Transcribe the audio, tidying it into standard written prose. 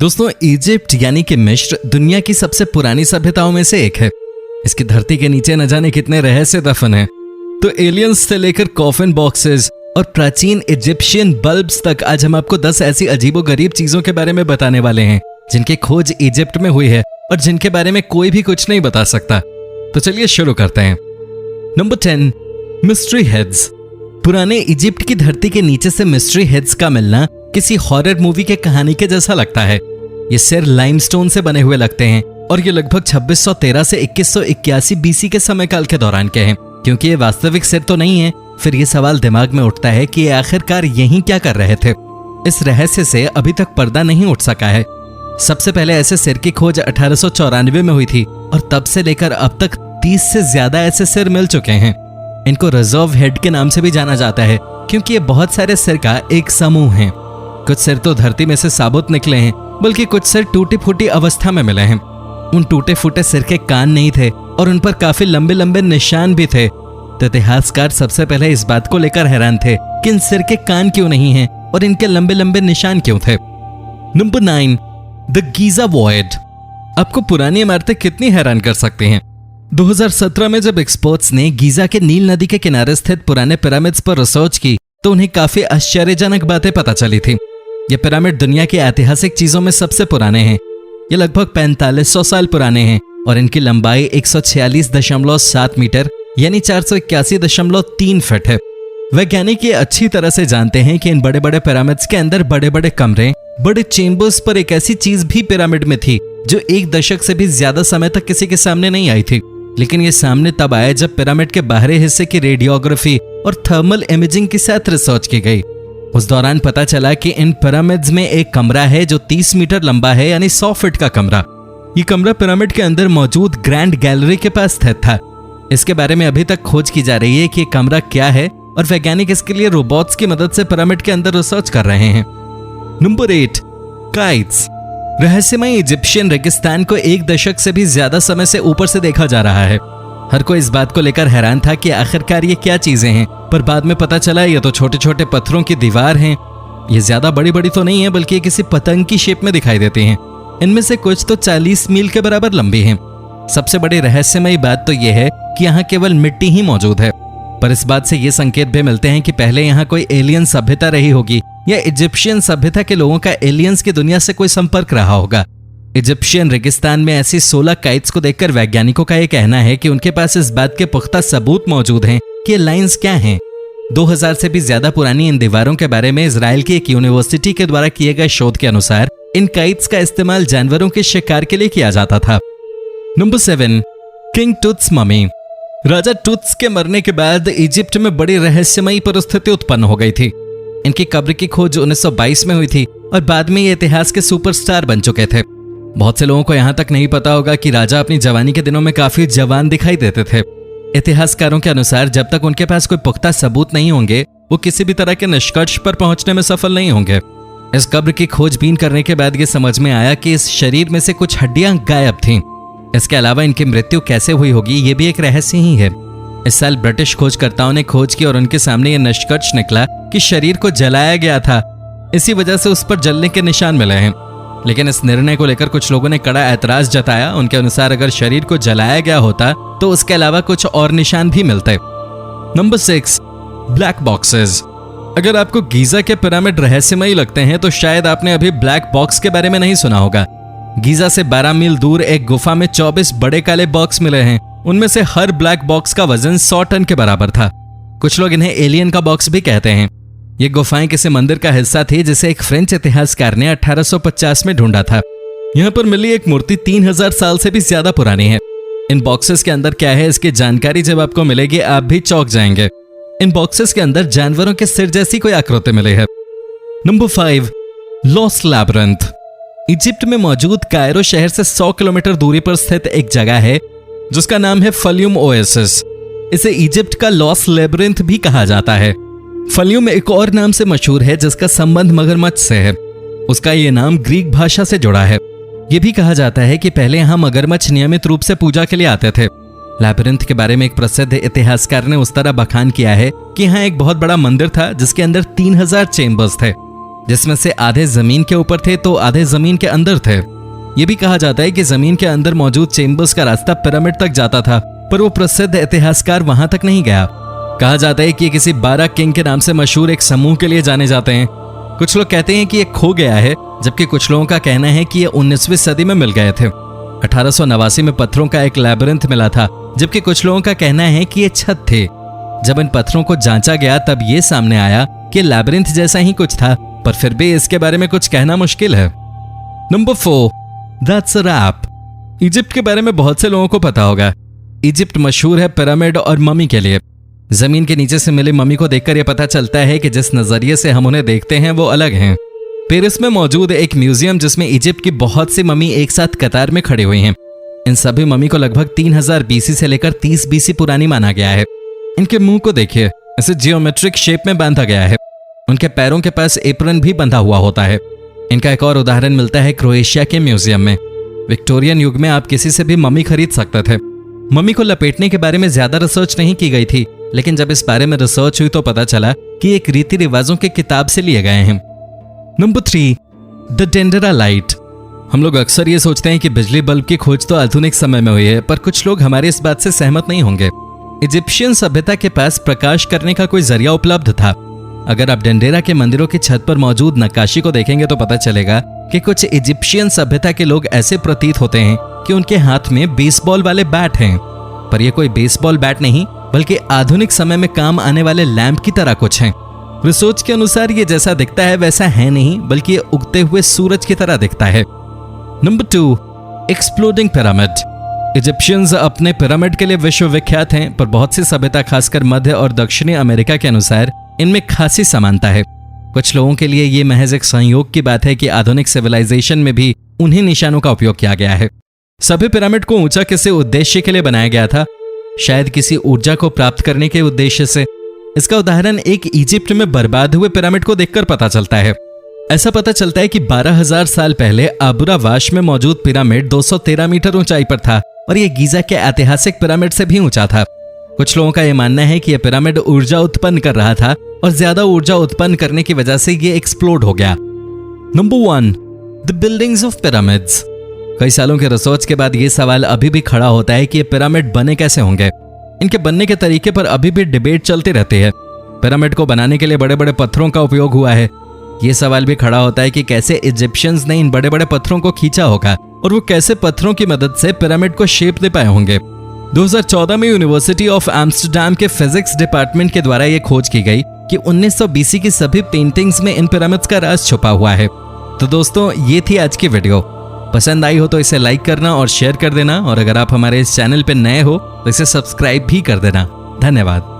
दोस्तों, इजिप्ट यानी कि मिस्र दुनिया की सबसे पुरानी सभ्यताओं में से एक है। इसकी धरती के नीचे न जाने कितने रहस्य दफन हैं। तो एलियंस से लेकर कॉफिन बॉक्सेस और प्राचीन इजिप्शियन बल्ब्स तक आज हम आपको 10 ऐसी अजीबोगरीब चीजों के बारे में बताने वाले हैं जिनकी खोज इजिप्ट में हुई है और जिनके बारे में कोई भी कुछ नहीं बता सकता। तो चलिए शुरू करते हैं। Number 10, mystery heads. पुराने इजिप्ट की धरती के नीचे से मिस्ट्री हेड्स का मिलना किसी हॉरर मूवी के कहानी के जैसा लगता है। ये सिर लाइमस्टोन से बने हुए लगते हैं और ये लगभग 2613 से 2181 बीसी के समय काल के दौरान के हैं। क्योंकि ये वास्तविक सिर तो नहीं है, फिर ये सवाल दिमाग में उठता है कि ये आखिरकार यहीं क्या कर रहे थे। इस रहस्य से अभी तक पर्दा नहीं उठ सका है। सबसे पहले ऐसे सिर की खोज 1894 में हुई थी और तब से लेकर अब तक 30 से ज्यादा ऐसे सिर मिल चुके हैं। इनको रिजर्व हेड के नाम से भी जाना जाता है क्योंकि ये बहुत सारे सिर का एक समूह है। कुछ सिर तो धरती में से साबुत निकले हैं, बल्कि कुछ सिर टूटी फूटी अवस्था में मिले हैं। उन टूटे फूटे सिर के कान नहीं थे और उन पर काफी लंबे लंबे निशान भी थे। तो इतिहासकार सबसे पहले इस बात को लेकर हैरान थे कि इन सिर के कान क्यों नहीं हैं और इनके लंबे लंबे निशान क्यों थे। Number 9, the Giza void. आपको पुरानी इमारतें कितनी हैरान कर सकती हैं। 2017 में जब एक्सपर्ट्स ने गीजा के नील नदी के किनारे स्थित पुराने पिरामिड्स पर रिसर्च की तो उन्हें काफी आश्चर्यजनक बातें पता चली थी। ये पिरामिड दुनिया की ऐतिहासिक चीजों में सबसे पुराने हैं। ये लगभग 4500 साल पुराने हैं और इनकी लंबाई 146.7 मीटर यानी 481.3 फीट है। वैज्ञानिक ये अच्छी तरह से जानते हैं कि इन बड़े बड़े पिरामिड्स के अंदर बड़े बड़े कमरे, बड़े चेंबर्स पर एक ऐसी चीज भी पिरामिड में थी जो 1 दशक से भी ज्यादा समय तक किसी के सामने नहीं आई थी। लेकिन ये सामने तब आया जब पिरामिड के बाहरी हिस्से की रेडियोग्राफी और थर्मल इमेजिंग के साथ रिसर्च की गई। उस दौरान पता चला कि इन पिरामिड्स में एक कमरा है जो 30 मीटर लंबा है यानी 100 फीट का कमरा। ये कमरा पिरामिड के अंदर मौजूद ग्रैंड गैलरी के पास स्थित था। इसके बारे में अभी तक खोज की जा रही है कि ये कमरा क्या है और वैज्ञानिक इसके लिए रोबोट्स की मदद से पिरामिड के अंदर रिसर्च कर रहे हैं। Number 8, kites. रहस्यमय इजिप्शियन रेगिस्तान को 1 दशक से भी ज्यादा समय से ऊपर से देखा जा रहा है। हर कोई इस बात को लेकर हैरान था कि आखिरकार ये क्या चीजें हैं, पर बाद में पता चला ये तो छोटे छोटे पत्थरों की दीवार हैं। ये ज्यादा बड़ी बड़ी तो नहीं है, बल्कि ये किसी पतंग की शेप में दिखाई देती हैं। इनमें से कुछ तो 40 मील के बराबर लंबी हैं। सबसे बड़ी रहस्यमयी बात तो यह है कि यहाँ केवल मिट्टी ही मौजूद है, पर इस बात से ये संकेत भी मिलते हैं कि पहले यहाँ कोई एलियन सभ्यता रही होगी या इजिप्शियन सभ्यता के लोगों का एलियंस की दुनिया से कोई संपर्क रहा होगा। इजिप्शियन रेगिस्तान में ऐसी 16 काइट्स को देखकर वैज्ञानिकों का यह कहना है कि उनके पास इस बात के पुख्ता सबूत मौजूद हैं कि ये लाइंस क्या हैं। 2000 से भी ज्यादा पुरानी इन दीवारों के बारे में इजराइल की एक यूनिवर्सिटी के द्वारा किए गए शोध के अनुसार इन काइट्स का इस्तेमाल जानवरों के शिकार के लिए किया जाता था। Number 7, king Tut's mummy. राजा टुट्स के मरने के बाद इजिप्ट में बड़ी रहस्यमयी परिस्थिति उत्पन्न हो गई थी। इनकी कब्र की खोज 1922 में हुई थी और बाद में ये इतिहास के सुपरस्टार बन चुके थे। बहुत से लोगों को यहाँ तक नहीं पता होगा कि राजा अपनी जवानी के दिनों में काफी जवान दिखाई देते थे। इतिहासकारों के अनुसार जब तक उनके पास कोई पुख्ता सबूत नहीं होंगे वो किसी भी तरह के निष्कर्ष पर पहुंचने में सफल नहीं होंगे। इस कब्र की खोजबीन करने के बाद ये समझ में आया कि इस शरीर में से कुछ हड्डियां गायब थीं। इसके अलावा इनकी मृत्यु कैसे हुई होगी ये भी एक रहस्य ही है। इस साल ब्रिटिश खोजकर्ताओं ने खोज की और उनके सामने यह निष्कर्ष निकला कि शरीर को जलाया गया था, इसी वजह से उस पर जलने के निशान मिले हैं। लेकिन इस निर्णय को लेकर कुछ लोगों ने कड़ा ऐतराज जताया। उनके अनुसार अगर शरीर को जलाया गया होता तो उसके अलावा कुछ और निशान भी मिलते। Number 6, black boxes. अगर आपको गीजा के पिरामिड रहस्यमयी लगते हैं तो शायद आपने अभी ब्लैक बॉक्स के बारे में नहीं सुना होगा। गीजा से 12 मील दूर एक गुफा में 24 बड़े काले बॉक्स मिले हैं। उनमें से हर ब्लैक बॉक्स का वजन 100 टन के बराबर था। कुछ लोग इन्हें एलियन का बॉक्स भी कहते हैं। ये गुफाएं किसी मंदिर का हिस्सा थी जिसे एक फ्रेंच इतिहासकार ने 1850 में ढूंढा था। यहाँ पर मिली एक मूर्ति 3000 साल से भी ज्यादा पुरानी है। इन बॉक्सेस के अंदर क्या है इसकी जानकारी जब आपको मिलेगी आप भी चौंक जाएंगे। इन बॉक्सेस के अंदर जानवरों के सिर जैसी कोई आकृति मिली है। Number 5, lost labyrinth. इजिप्ट में मौजूद कायरो शहर से 100 किलोमीटर दूरी पर स्थित एक जगह है जिसका नाम है फल्यूम ओएसिस। इसे इजिप्ट का लॉस्ट लैबिरिंथ भी कहा जाता है। फल्यूम एक और नाम से मशहूर है जिसका संबंध मगरमच्छ से है। उसका ये नाम ग्रीक भाषा से जुड़ा है। यह भी कहा जाता है कि पहले यहाँ मगरमच्छ नियमित रूप से पूजा के लिए आते थे। लैबिरिंथ के बारे में एक प्रसिद्ध इतिहासकार ने उस तरह बखान किया है कि यहाँ एक बहुत बड़ा मंदिर था जिसके अंदर 3000 चेंबर्स थे। जिसमें से आधे जमीन के ऊपर थे तो आधे जमीन के अंदर थे। ये भी कहा जाता है कि जमीन के अंदर मौजूद चेम्बर्स का रास्ता पिरामिड तक जाता था, पर वो प्रसिद्ध इतिहासकार वहां तक नहीं गया। कहा जाता है कि ये किसी 12 किंग के नाम से मशहूर एक समूह के लिए जाने जाते हैं। कुछ लोग कहते हैं कि ये खो गया है, जबकि कुछ लोगों का कहना है कि ये 19वीं सदी में मिल गए थे। 1889 में पत्थरों का एक लैबिरिंथ मिला था, जबकि कुछ लोगों का कहना है कि ये छत थे। जब इन पत्थरों को जांचा गया तब ये सामने आया कि लैबिरिंथ जैसा ही कुछ था, पर फिर भी इसके बारे में कुछ कहना मुश्किल है। Number 4, that's a wrap. Egypt के बारे में बहुत से लोगों को पता होगा। इजिप्ट मशहूर है पिरामिड और मम्मी के लिए। जमीन के नीचे से मिली मम्मी को देखकर यह पता चलता है कि जिस नजरिए से हम उन्हें देखते हैं वो अलग हैं। पेरिस में मौजूद एक म्यूजियम जिसमें इजिप्ट की बहुत सी मम्मी एक साथ कतार में खड़ी हुई हैं। इन सभी मम्मी को लगभग 3000 बीसी से लेकर 30 बीसी पुरानी माना गया है। इनके मुंह को देखिए, इसे जियोमेट्रिक शेप में बांधा गया है। उनके पैरों के पास एप्रन भी बंधा हुआ होता है। इनका एक और उदाहरण मिलता है क्रोएशिया के म्यूजियम में। विक्टोरियन युग में आप किसी से भी मम्मी खरीद सकते थे। मम्मी को लपेटने के बारे में ज्यादा रिसर्च नहीं की गई थी, लेकिन जब इस बारे में रिसर्च हुई तो पता चला कि एक रीति रिवाजों की किताब से लिए गए हैं। Number 3, the Dendera light. हम लोग अक्सर ये सोचते हैं कि बिजली बल्ब की खोज तो आधुनिक समय में हुई है, पर कुछ लोग हमारी इस बात से सहमत नहीं होंगे। इजिप्शियन सभ्यता के पास प्रकाश करने का कोई जरिया उपलब्ध था। अगर आप डेंडेरा के मंदिरों की छत पर मौजूद नक्काशी को देखेंगे तो पता चलेगा कि कुछ इजिप्शियन सभ्यता के लोग ऐसे प्रतीत होते हैं कि उनके हाथ में बेसबॉल वाले बैट हैं, पर यह कोई बेसबॉल बैट नहीं बल्कि आधुनिक समय में काम आने वाले लैंप की तरह कुछ हैं। रिसर्च के अनुसार ये जैसा दिखता है वैसा है नहीं, बल्कि ये उगते हुए सूरज की तरह दिखता है। Number 2, exploding pyramid. इजिप्शियंस अपने पिरामिड के लिए विश्वविख्यात हैं, पर बहुत सी सभ्यता खासकर मध्य और दक्षिणी अमेरिका के अनुसार इनमें खासी समानता है। कुछ लोगों के लिए ये महज एक संयोग की बात है कि आधुनिक सिविलाइजेशन में भी उन्हीं निशानों का उपयोग किया गया है। सभी पिरामिड को ऊंचा किसी उद्देश्य के लिए बनाया गया था, शायद किसी ऊर्जा को प्राप्त करने के उद्देश्य से। इसका उदाहरण एक इजिप्ट में बर्बाद हुए पिरामिड को देखकर पता चलता है। ऐसा पता चलता है कि 12,000 साल पहले आबुरावाश में मौजूद पिरामिड 213 मीटर ऊंचाई पर था और यह गीजा के ऐतिहासिक पिरामिड से भी ऊंचा था। कुछ लोगों का यह मानना है कि यह पिरामिड ऊर्जा उत्पन्न कर रहा था और ज्यादा ऊर्जा उत्पन्न करने की वजह से यह एक्सप्लोड हो गया। Number 1, the buildings of pyramids. कई सालों के रिसर्च के बाद यह सवाल अभी भी खड़ा होता है कि ये पिरामिड बने कैसे होंगे। इनके बनने के तरीके पर अभी भी डिबेट चलती रहती है। पिरामिड को बनाने के लिए बड़े बड़े पत्थरों का उपयोग हुआ है। यह सवाल भी खड़ा होता है कि कैसे इजिप्शियंस ने इन बड़े बड़े पत्थरों को खींचा होगा और वो कैसे पत्थरों की मदद से पिरामिड को शेप दे पाए होंगे। 2014 में यूनिवर्सिटी ऑफ एम्स्टरडैम के फिजिक्स डिपार्टमेंट के द्वारा यह खोज की गई कि 1900 बीसी की सभी पेंटिंग्स में इन पिरामिड्स का राज छुपा हुआ है। तो दोस्तों, ये थी आज की वीडियो। पसंद आई हो तो इसे लाइक करना और शेयर कर देना, और अगर आप हमारे इस चैनल पर नए हो तो इसे सब्सक्राइब भी कर देना। धन्यवाद।